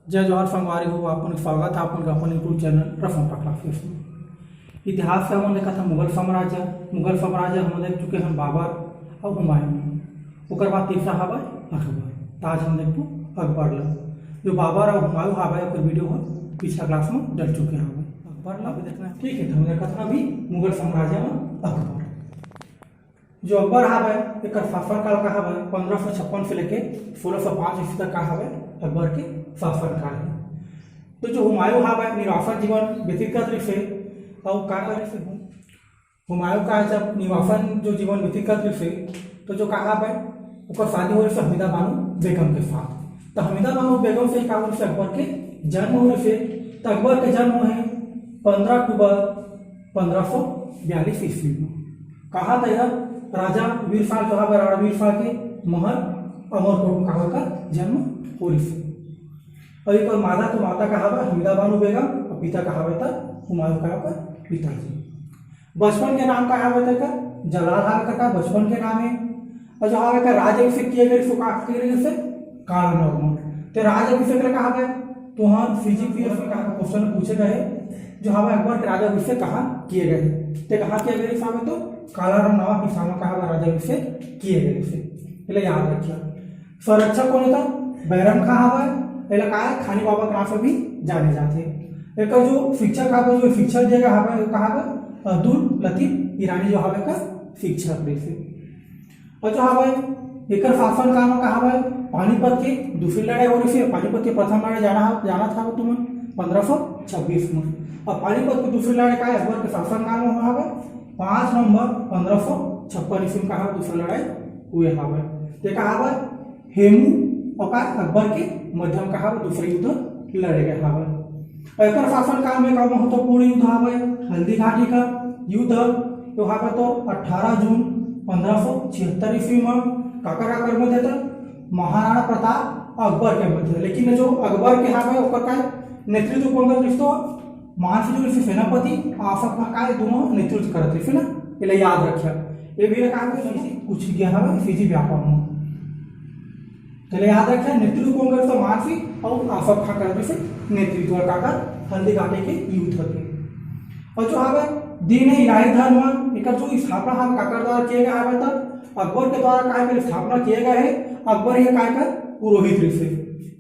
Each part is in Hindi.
जय जवाहर संगवारी हो आपन स्वागत है आपन अपन यूट्यूब चैनल रफम क्लासेस में। इतिहास से हम देखा था मुगल साम्राज्य हम देख चुके हैं बाबर और हुमायूं। उसके बाद तीसरा हवा अकबर। आज हम देखो अकबर ला जो बाबर और हुमायूं हवा एक वीडियो है पिछला क्लास में डल चुके हैं। अकबर ला देखना ठीक है। हम देखा था अभी मुगल साम्राज्य में अकबर जो अकबर हवा एक शासनकाल का हवा 1556 से लेके 1605 ईस्वी तक का हवा अकबर के शासनकाल है। तो जो हुमायूं हवा निर्वासन जीवन व्यतीत करते थे और क्या करे से हुमायूं का जब निर्वासन जो जीवन व्यतीत करते थे तो जो कहा है उसका शादी हो रही से हमीदा बानो बेगम के साथ। तो हमीदा बानो बेगम से कहा से अकबर के जन्म होने से तो अकबर के जन्म है 15 अक्टूबर 1542 ईस्वी में। कहा था यह राजा वीरपाल जो है राणा वीरपाल के महल अमरकोट में कहा का जन्म हो रही से। और एक माता तो माता का हवा हमीदा बानो बेगम और पिता का हवा था हुमायूं का पिताजी। बचपन के नाम का हवा था जलाल हवा का बचपन के नाम है। और जो हवा का राजाभिषेक किए गए से काल नॉर्मल तो राजाभिषेक कहा गया तो हाँ फिजिक्स में क्वेश्चन पूछे गए जो हवा अकबर के राजाभिषेक कहाँ किए गए तो कहाँ किए गए सामने तो कालाराम नवा के सामने कहा राजाभिषेक किए गए थे। पहले याद रखिए संरक्षक कौन था बैरम खां हवा पहले कहा है खानी बाबा के नाम से भी जाने जाते। एक जो शिक्षक हवा जो शिक्षक देगा हवा कहा अब्दुल लतीफ ईरानी जो हवा का शिक्षक थे। और जो हवा एक शासन काल में कहा पानीपत की दूसरी लड़ाई हो रही थी। पानीपत की प्रथम लड़ाई जाना था तुम्हें 1526 में और पानीपत की दूसरी लड़ाई का अकबर के शासन काल में हुआ 5 नवंबर 1556 ईस्वी का दूसरी लड़ाई हुए हवा। तो कहा हेमू और अकबर के मध्यम कहा दूसरे युद्ध लड़े गए हवा। एक शासन काल में महत्वपूर्ण युद्ध हवा हल्दी घाटी का युद्ध जो हवा तो 18 जून 1576 ईस्वी में काकर मध्य था महाराणा प्रताप और अकबर के मध्य। लेकिन जो अकबर के हवा का नेतृत्व कौन करते तो मानसिंह जो सेनापति आफक का दोनों नेतृत्व करते थे ना पहले याद रखिए। ये भी कहा कुछ गया हवा फिजी व्यापार में पहले याद रखिए नेतृत्व कौन करते तो मानसिंह और आफक खा करते थे नेतृत्व काकर हल्दी घाटी के युद्ध के। और जो हवा दीन इलाही धर्म एक जो स्थापना हम काकर द्वारा किए गए हवा था अकबर के द्वारा काय स्थापना किए गए है। अकबर यह काय कर पुरोहित ऋषि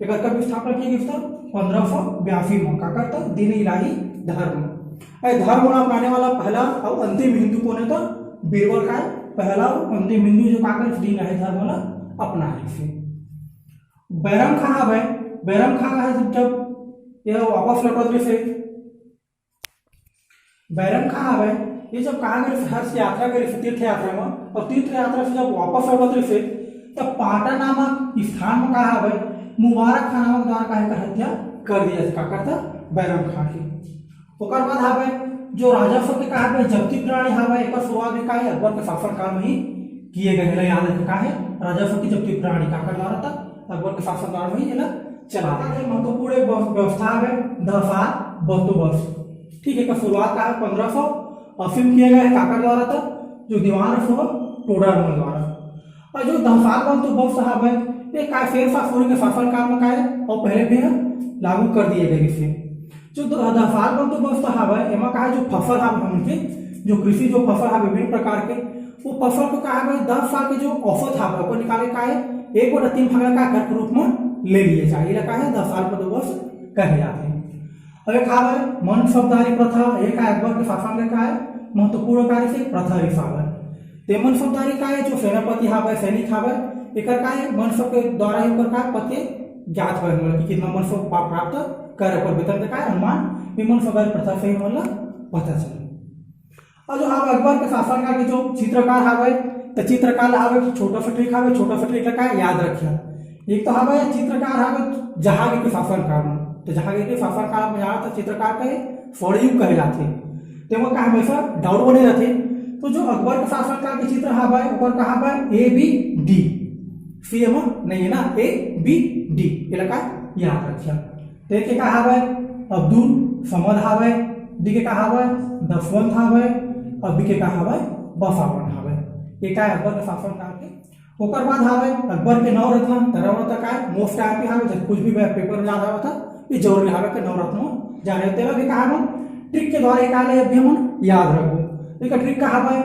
एक कब स्थापना की गई था 1582 में काकर था दीन इलाही धर्म। धर्म अपनाने वाला पहला और अंतिम हिंदू कौन है तो बीरबल का पहला और अंतिम हिंदू जो काकर दीन इलाही धर्म वाला अपना है। बैरम खां है बैरम खां है जब यह वापस लौटते थे बैरम खां है ये जब कहा गए हर्ष यात्रा करे तीर्थ यात्रा में और तीर्थ यात्रा से जब वापस लौटते थे तब पाटा नामक स्थान में कहा है मुबारक खां नामक द्वारा कहा हत्या कर दिया का करता बैरम खां की। उसके बाद हवा जो राजस्व के कहा जब्ती प्रणाली हवा एक शुरुआत में कहा अकबर के शासन काल में ही किए गए याद रखा है राजस्व की जब्ती प्रणाली का कर रहा था अकबर के शासन काल में ही चला महत्वपूर्ण व्यवस्था है दफार बंदोबस्त ठीक है। शुरुआत का 1580 में किए गए काकर द्वारा था जो दीवान टोडरमल द्वारा। और जो दफार बंदोबस्त है ये शेर शाह सूरी के शासन काल में का है और पहले भी लागू कर दिए गए इसे। जो दफार बंदोबस्त है एमा कहा जो फसल है उनके जो कृषि जो फसल है विभिन्न प्रकार के वो फसल को कहा है 10 साल के जो औसत है वो निकाले का है 1/3 भाग का कर रूप में ले लिए जाए ये है 10 साल बंदोबस्त कहे जाते हैं। अगर कहा है मन शब्दारी प्रथा एक अकबर के शासन में का है महत्वपूर्ण कार्य से प्रथा रिसा है। ते मन शब्दारी का है जो सेनापति है सैनिक है एक का है मन सब के द्वारा ही का पते ज्ञात है मतलब कितना मन सब प्राप्त कर पर वेतन का अनुमान मन शब्दारी प्रथा से मतलब पता चले। और जो हम अकबर के शासन का जो चित्रकार है तो चित्रकार है छोटा सा ट्रिक है छोटा सा ट्रिक का याद रखिए। एक तो है चित्रकार है जहांगीर के शासन काल में तो जहांगीर के शासन काल में यहाँ चित्रकार के स्वर्णयुग कहे जाते तो वो हमेशा डाउट बने रहते। तो जो अकबर के शासन काल के चित्र है ऊपर कहा ABD सी एम नहीं है ना ABD इलाका याद रखिए। तो एक कहा है अब्दुल समद है डी के कहा है दसवंत है और बी के कहा है बसावन है एक अकबर के शासन काल के। ओकर बाद है अकबर के 9 रत्न 13 रत्न का मोस्ट आईपी है कुछ भी पेपर में याद आया था ये जरूरी हवे के नवरत्न जाने तेरा भी कहा हम ट्रिक के द्वारा का ले भी हम याद रखो। एक ट्रिक का हवे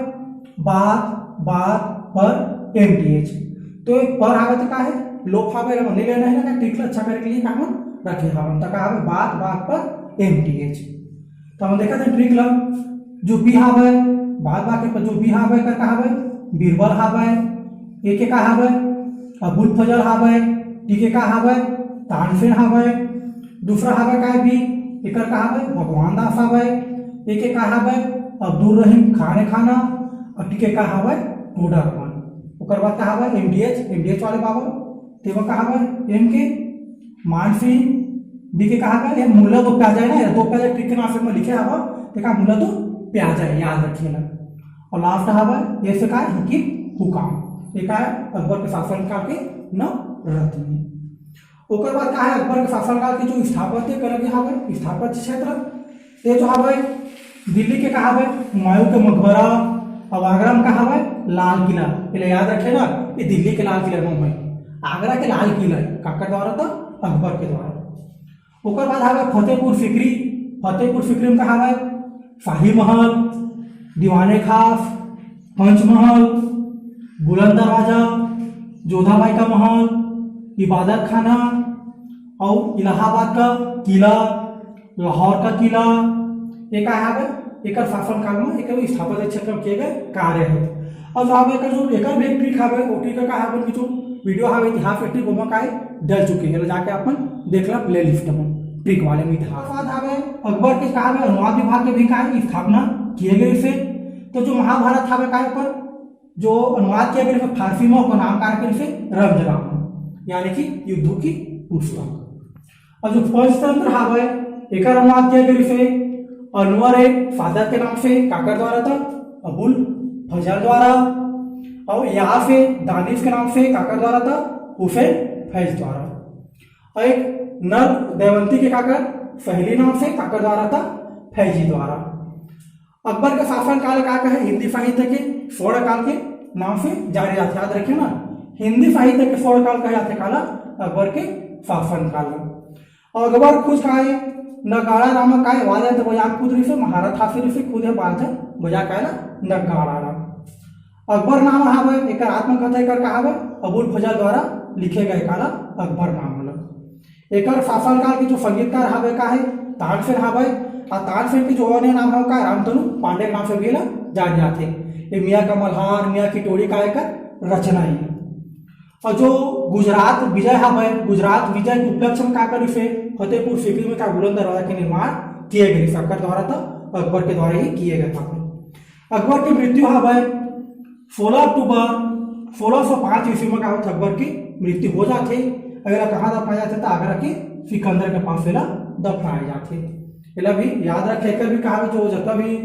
बात बात पर एमटीएच, तो एक पर हवे तो का है लोप हवे नहीं लेना है ना, ट्रिक अच्छा करे के लिए का हम रखे हवे तो का हवे बात बात पर एमटीएच। तो हम देखा था ट्रिक ला जो भी हवे बात बात के जो भी हवे का हवे बीरबल हवे, एक का हवे अबुल फजल हवे, ठीक का हवे तानसेन हवे, दूसरा हवे का भी एकर का हवे भगवान दास हवे, एक का हवे अब्दुल रहीम खाने खाना और ठीक का हवे टोडा खान। ओकर बाद का हवे एमडीएच वाले बाबा तेवा का हवे एम के मानसी डी के कहा गया मूला तो प्याज है ना, तो पहले ट्रिक के नाम में लिखे हवा देखा मूला तो प्याज है याद रखिएगा। और लास्ट हवा ये से का हकीम हुकाम एक है अकबर के शासनकाल के नवरत्न। ओकर बाद का है अकबर के शासनकाल के जो स्थापत्य कलर के हवे स्थापत्य क्षेत्र ये जो हवे दिल्ली के कहा हवे हुमायूं के मकबरा और आगरा में कहा हवे लाल किला। पहले याद रखे ना ये दिल्ली के लाल किला में है, आगरा के लाल किला काका द्वारा था अकबर के द्वारा। ओकर बाद हवे फतेहपुर सिकरी में कहा हवे शाही महल, दीवाने खास, पंचमहल, बुलंद दरवाजा, जोधाबाई का महल, इबादत खाना और इलाहाबाद का किला, लाहौर का किला। एक हवे एक शासनकाल में एक स्थापत्य क्षेत्र में किए गए कार्य है। और जो हवे जो एक भी ट्रिक हवे वो ट्रिक का हवे जो वीडियो हवे इतिहास ट्रिक वो का डल चुके हैं जाके अपन देखला प्ले लिस्ट में ट्रिक वाले में इतिहास। बाद हवे अकबर के कहा हवे अनुवाद विभाग के भी का स्थापना किए गए इसे। तो जो महाभारत हवे का पर जो अनुवाद किया गया फारसी में उसका नाम का इसे रमजराम यानी कि युद्धों की पुस्तक। और जो पंचतंत्र हवे एक अनुवाद किया गया इसे अनवर फादर के नाम से काकर द्वारा था अबुल फजल द्वारा, और यहाँ से दानिश के नाम से काकर द्वारा था हुसैन फैज द्वारा, और एक नर देवंती के काकर पहली नाम से काकर द्वारा था फैजी द्वारा। अकबर का शासन काल का है हिंदी साहित्य के स्वर्ण काल के नाम से जारी जाता याद रखिए ना, हिंदी साहित्य के स्वर्ण काल का जाते काला अकबर के शासन काल। और अकबर खुद का है नगाड़ा नामक काय वाले तो बजा खुद से महारत हासिल से खुद है बात बजा काय नगाड़ा नाम। अकबर नाम हवे एक आत्मकथा कर कहा अबुल फजल द्वारा लिखे गए काला अकबर नाम वाला। एक शासनकाल के जो संगीतकार हवे का है तानसेन हवे, और तानसेन के जो अन्य नाम है का रामतनु पांडे नाम से भी जान जाते। ये मियाँ का मल्हार मियाँ की टोली का एक रचना है। और जो गुजरात विजय हवे गुजरात विजय के उपलक्ष्य में का कर इसे फतेहपुर सिकरी में का बुलंद दरवाजा के निर्माण किए गए सरकार द्वारा था अकबर के द्वारा ही किए गए था। अकबर की मृत्यु हवे 16 अक्टूबर 1605 ईस्वी में अकबर की मृत्यु हो जाते। अगला कहाँ दफनाया जाता आगरा के सिकंदर के पास दफनाए जाते। एला भी याद रखे एक भी कहा जो जितना भी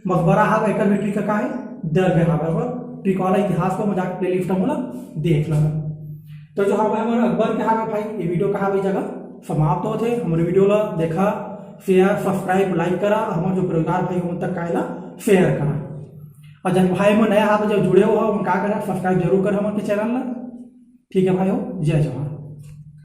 मकबरा हवे एक भी ट्रिक का है दर गए हवे ट्रिक वाला इतिहास को मजाक प्ले लिस्ट में देख लो। तो जो हवे हमारे अकबर के हवे भाई ये वीडियो कहा भी जगह समाप्त होते हमारे वीडियो ला देखा शेयर सब्सक्राइब लाइक करा हमारे जो परिवार भाई उन तक का शेयर करा। और जब भाई में नया आप जब जुड़े हो हम क्या करा सब्सक्राइब जरूर कर हमारे चैनल ला। ठीक है भाई हो जय जवान।